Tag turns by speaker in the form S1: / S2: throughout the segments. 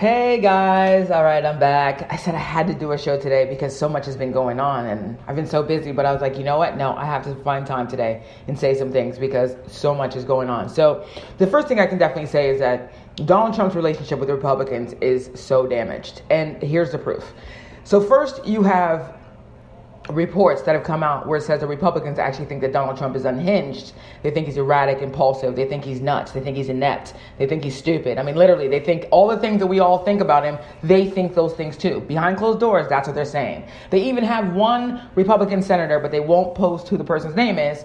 S1: Hey guys, all right, I'm back. I said I had to do a show today because so much has been going on and I've been so busy, but I was like, you know what? No, I have to find time today and say some things because so much is going on. So the first thing I can definitely say is that Donald Trump's relationship with the Republicans is so damaged. And here's the proof. So first you have reports that have come out where it says the Republicans actually think that Donald Trump is unhinged. They think he's erratic, impulsive. They think he's nuts. They think he's inept. They think he's stupid. I mean, literally, they think all the things that we all think about him, they think those things too. Behind closed doors, that's what they're saying. They even have one Republican senator, but they won't post who the person's name is,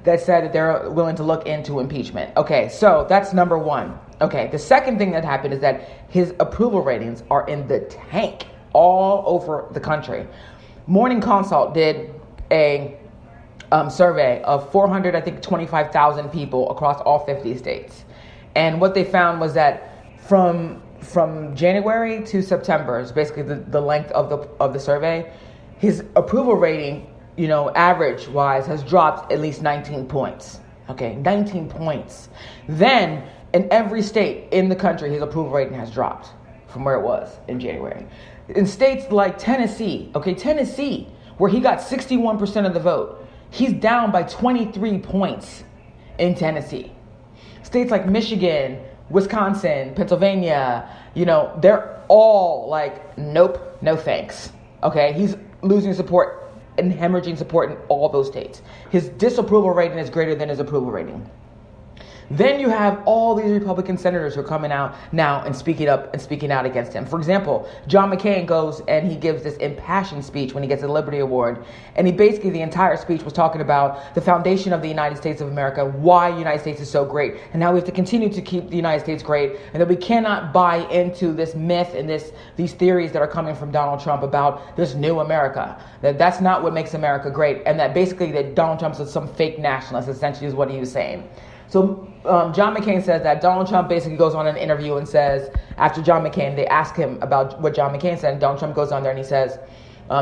S1: that said that they're willing to look into impeachment. Okay, so that's number one. Okay, the second thing that happened is that his approval ratings are in the tank all over the country. Morning Consult did a survey of 25,000 people across all 50 states. And what they found was that from January to September, is basically the length of the survey, his approval rating, average wise, has dropped at least 19 points. Okay, 19 points. Then in every state in the country, his approval rating has dropped from where it was in January. In states like Tennessee, where he got 61% of the vote, he's down by 23 points in Tennessee. States like Michigan, Wisconsin, Pennsylvania, they're all like, nope, no thanks. Okay, he's losing support and hemorrhaging support in all those states. His disapproval rating is greater than his approval rating. Then you have all these Republican senators who are coming out now and speaking up and speaking out against him. For example, John McCain goes and he gives this impassioned speech when he gets the Liberty Award. And he basically, the entire speech was talking about the foundation of the United States of America, why the United States is so great, and how we have to continue to keep the United States great, and that we cannot buy into this myth and these theories that are coming from Donald Trump about this new America. That's not what makes America great, and that basically that Donald Trump is some fake nationalist, essentially is what he was saying. So John McCain says that Donald Trump basically goes on an interview and says, after John McCain, they ask him about what John McCain said, and Donald Trump goes on there and he says,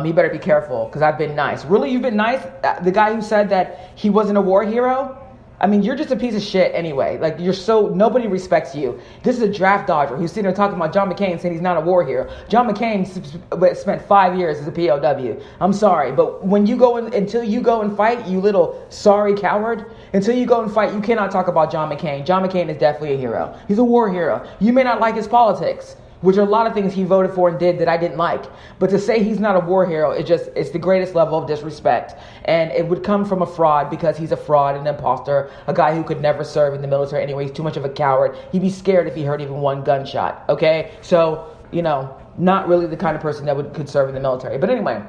S1: he better be careful because I've been nice. Really, you've been nice? The guy who said that he wasn't a war hero? I mean, you're just a piece of shit anyway. Like, nobody respects you. This is a draft dodger who's sitting there talking about John McCain saying he's not a war hero. John McCain spent 5 years as a POW. I'm sorry, but until you go and fight, you little sorry coward, until you go and fight, you cannot talk about John McCain. John McCain is definitely a hero. He's a war hero. You may not like his politics, which are a lot of things he voted for and did that I didn't like. But to say he's not a war hero, it's the greatest level of disrespect. And it would come from a fraud because he's a fraud, an imposter, a guy who could never serve in the military anyway. He's too much of a coward. He'd be scared if he heard even one gunshot, okay? So, not really the kind of person that could serve in the military. But anyway,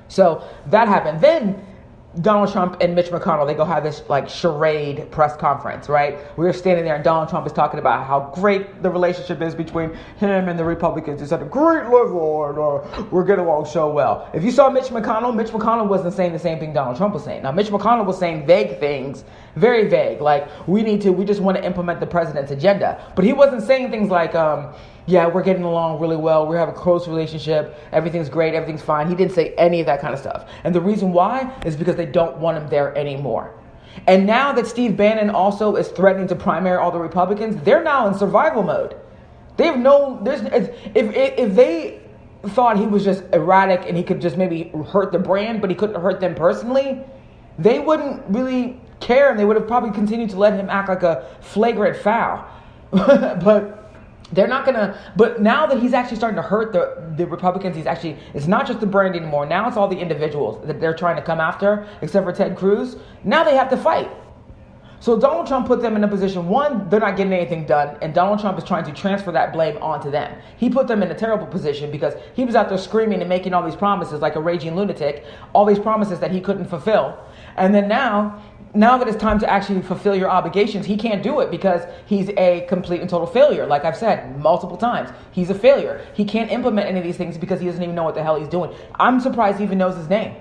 S1: so that happened. Then Donald Trump and Mitch McConnell, they go have this charade press conference, right? We were standing there and Donald Trump is talking about how great the relationship is between him and the Republicans. It's at a great level and we're getting along so well. If you saw Mitch McConnell wasn't saying the same thing Donald Trump was saying. Now, Mitch McConnell was saying vague things, very vague, like we just want to implement the president's agenda. But he wasn't saying things like, yeah, we're getting along really well. We have a close relationship. Everything's great. Everything's fine. He didn't say any of that kind of stuff. And the reason why is because they don't want him there anymore. And now that Steve Bannon also is threatening to primary all the Republicans, they're now in survival mode. They have if they thought he was just erratic and he could just maybe hurt the brand, but he couldn't hurt them personally, they wouldn't really care and they would have probably continued to let him act like a flagrant foul. But they're not gonna, but now that he's actually starting to hurt the Republicans, it's not just the brand anymore. Now it's all the individuals that they're trying to come after, except for Ted Cruz. Now they have to fight. So Donald Trump put them in a position, one, they're not getting anything done, and Donald Trump is trying to transfer that blame onto them. He put them in a terrible position because he was out there screaming and making all these promises like a raging lunatic, all these promises that he couldn't fulfill. And then now that it's time to actually fulfill your obligations, he can't do it because he's a complete and total failure. Like I've said multiple times, he's a failure. He can't implement any of these things because he doesn't even know what the hell he's doing. I'm surprised he even knows his name.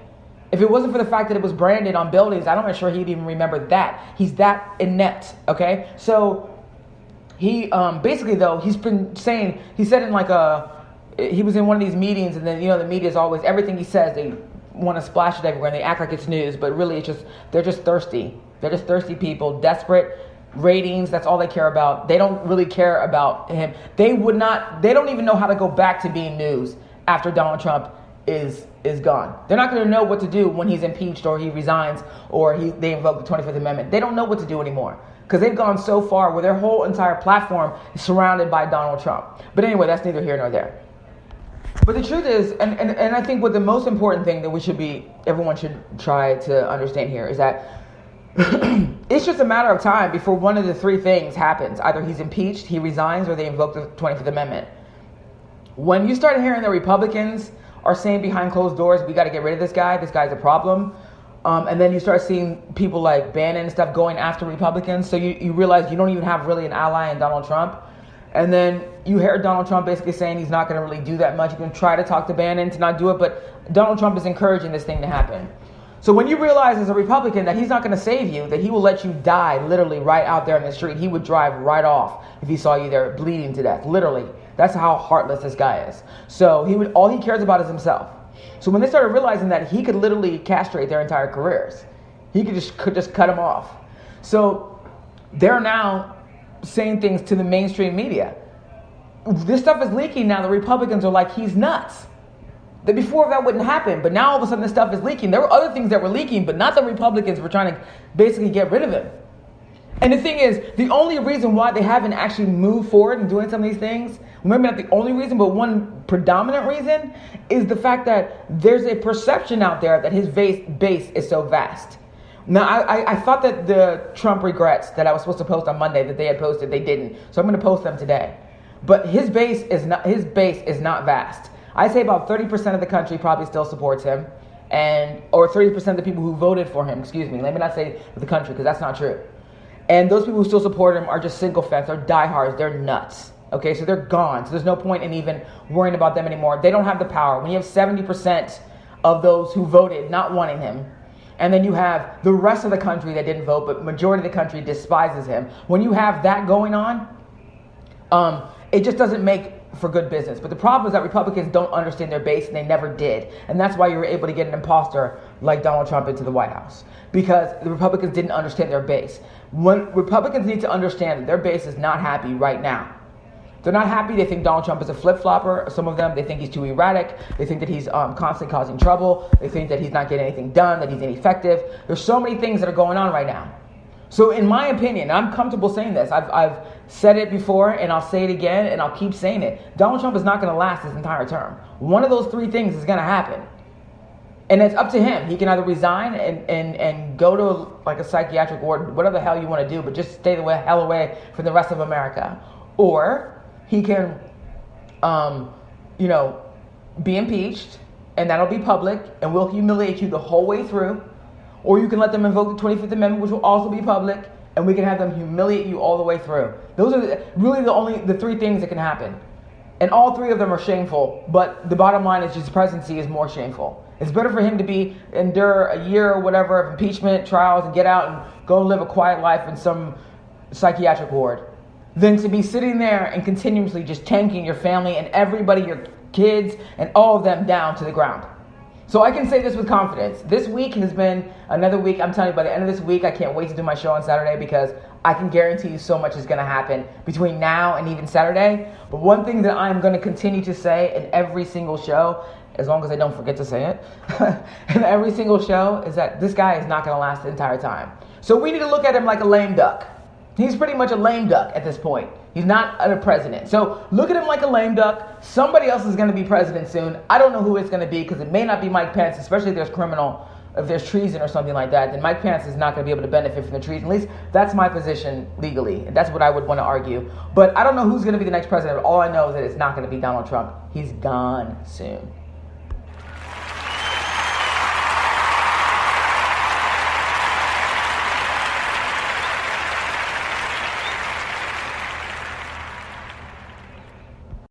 S1: If it wasn't for the fact that it was branded on buildings, I'm not sure he'd even remember that. He's that inept, okay? So he basically, though, he said he was in one of these meetings, and then, the media is always, everything he says, they want to splash it everywhere and they act like it's news, but really they're just thirsty. They're just thirsty people, desperate, ratings. That's all they care about. They don't really care about him. They don't even know how to go back to being news after Donald Trump is gone. They're not going to know what to do when he's impeached or he resigns or they invoke the 25th Amendment. They don't know what to do anymore because they've gone so far where their whole entire platform is surrounded by Donald Trump. But anyway, that's neither here nor there. But the truth is, and I think what the most important thing that everyone should try to understand here is that it's just a matter of time before one of the three things happens. Either he's impeached, he resigns, or they invoke the 25th Amendment. When you start hearing the Republicans are saying behind closed doors, we got to get rid of this guy's a problem, and then you start seeing people like Bannon and stuff going after Republicans, so you realize you don't even have really an ally in Donald Trump. And then you hear Donald Trump basically saying he's not going to really do that much. You can try to talk to Bannon to not do it, but Donald Trump is encouraging this thing to happen. So when you realize as a Republican that he's not going to save you, that he will let you die literally right out there in the street, he would drive right off if he saw you there bleeding to death, literally. That's how heartless this guy is. So all he cares about is himself. So when they started realizing that he could literally castrate their entire careers, he could just cut them off. So they're now saying things to the mainstream media. This stuff is leaking now. The Republicans are like, he's nuts. That before that wouldn't happen, but now all of a sudden this stuff is leaking. There were other things that were leaking, but not the Republicans were trying to basically get rid of him. And the thing is, the only reason why they haven't actually moved forward in doing some of these things, remember not the only reason, but one predominant reason, is the fact that there's a perception out there that his base is so vast. Now, I thought that the Trump regrets that I was supposed to post on Monday that they had posted, they didn't. So I'm going to post them today. But his base is not vast. I say about 30% of the country probably still supports him, or 30% of the people who voted for him, excuse me. Let me not say the country because that's not true. And those people who still support him are just single fans. They're diehards. They're nuts. Okay, so they're gone. So there's no point in even worrying about them anymore. They don't have the power. When you have 70% of those who voted not wanting him, and then you have the rest of the country that didn't vote, but majority of the country despises him. When you have that going on, it just doesn't make for good business. But the problem is that Republicans don't understand their base, and they never did. And that's why you were able to get an imposter like Donald Trump into the White House, because the Republicans didn't understand their base. When Republicans need to understand that their base is not happy right now. They're not happy. They think Donald Trump is a flip-flopper. Some of them, they think he's too erratic. They think that he's constantly causing trouble. They think that he's not getting anything done, that he's ineffective. There's so many things that are going on right now. So in my opinion, I'm comfortable saying this. I've said it before, and I'll say it again, and I'll keep saying it. Donald Trump is not going to last his entire term. One of those three things is going to happen. And it's up to him. He can either resign and go to like a psychiatric ward, whatever the hell you want to do, but just stay the hell away from the rest of America. Or he can, be impeached, and that'll be public, and we'll humiliate you the whole way through. Or you can let them invoke the 25th Amendment, which will also be public, and we can have them humiliate you all the way through. Those are really the three things that can happen. And all three of them are shameful, but the bottom line is his presidency is more shameful. It's better for him to endure a year or whatever of impeachment trials and get out and go live a quiet life in some psychiatric ward than to be sitting there and continuously just tanking your family and everybody, your kids, and all of them down to the ground. So I can say this with confidence. This week has been another week. I'm telling you, by the end of this week, I can't wait to do my show on Saturday because I can guarantee you so much is going to happen between now and even Saturday. But one thing that I'm going to continue to say in every single show, as long as I don't forget to say it, in every single show, is that this guy is not going to last the entire time. So we need to look at him like a lame duck. He's pretty much a lame duck at this point. He's not a president. So look at him like a lame duck. Somebody else is going to be president soon. I don't know who it's going to be because it may not be Mike Pence, especially if there's treason or something like that, then Mike Pence is not going to be able to benefit from the treason. At least that's my position legally. And that's what I would want to argue. But I don't know who's going to be the next president. All I know is that it's not going to be Donald Trump. He's gone soon.